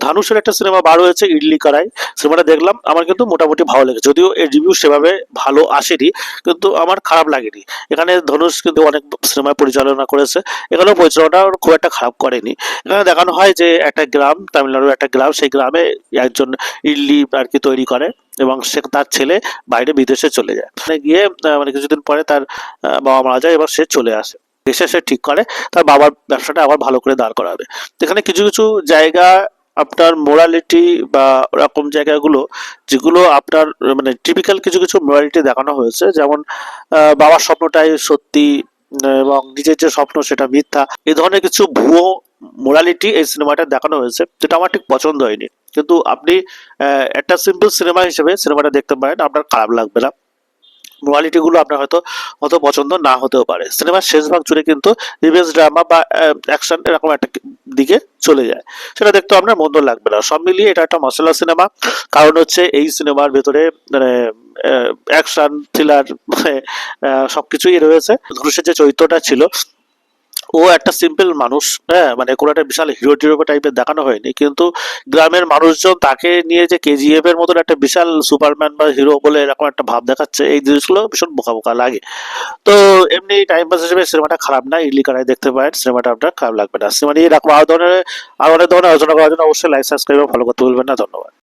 ধানুষের একটা সিনেমা বার হয়েছে ইডলি কড়াই, সিনেমাটা দেখলাম, আমার কিন্তু মোটামুটি ভালো লেগেছে, যদিও এর রিভিউ সেভাবে ভালো আসেনি, কিন্তু আমার খারাপ লাগেনি। এখানে ধনুষ কিন্তু অনেক সিনেমা পরিচালনা করেছে, এখানেও পরিচালনা খুব একটা খারাপ করেনি। এখানে দেখানো হয় যে একটা গ্রাম, তামিলনাড়ুর একটা গ্রাম, সেই গ্রামে একজন ইডলি আর কি তৈরি করে, এবং সে তার ছেলে বাইরে বিদেশে চলে যায়, সেখানে গিয়ে মানে কিছুদিন পরে তার বাবা মারা যায় এবং সে চলে আসে, এসে সে ঠিক করে তার বাবার ব্যবসাটা আবার ভালো করে দাঁড় করাবে। তো এখানে কিছু কিছু জায়গা আপনার মোরালিটি বা ওরকম জায়গাগুলো, যেগুলো আপনার মানে টিপিক্যাল কিছু কিছু মোরালিটি দেখানো হয়েছে, যেমন বাবার স্বপ্নটাই সত্যি, এবং নিজের যে স্বপ্ন সেটা মিথ্যা, এই ধরনের কিছু ভুয়ো মোরালিটি এই সিনেমাটা দেখানো হয়েছে, যেটা আমার ঠিক পছন্দ হয়নি। কিন্তু আপনি একটা সিম্পল সিনেমা হিসেবে সিনেমাটা দেখতে পারেন, আপনার খারাপ লাগবে না। মোরালিটি গুলো আপনার হয়তো অত পছন্দ না হতেও পারে। সিনেমার শেষ ভাগ জুড়ে কিন্তু রিভেঞ্জ ড্রামা বা অ্যাকশন এরকম একটা দিকে চলে যায়, সেটা দেখতে আপনার মন্দ লাগবে না। সব মিলিয়ে এটা একটা মশলা সিনেমা, কারণ হচ্ছে এই সিনেমার ভেতরে মানে অ্যাকশন থ্রিলার মানে সবকিছুই রয়েছে। ধনুষের যে চরিত্রটা ছিল, ও একটা সিম্পল মানুষ, হ্যাঁ, মানে কোনো একটা বিশাল হিরো টিরো টাইপের দেখানো হয়নি, কিন্তু গ্রামের মানুষজন তাকে নিয়ে যে কেজিএফ এর মতন একটা বিশাল সুপারম্যান বা হিরো বলে এরকম একটা ভাব দেখাচ্ছে, এই জিনিসগুলো ভীষণ বোকা বোকা লাগে। তো এমনি টাইম পাস হিসেবে সিনেমাটা খারাপ না, ইডলি কড়াই দেখতে পারেন, সিনেমাটা আপনার খারাপ লাগবে না। সিনেমা নিয়ে এরকম আরো অনেক ধরনের আলোচনা করার জন্য অবশ্যই লাইক সাবস্ক্রাইব ফলো করতে ভুলবেন না। ধন্যবাদ।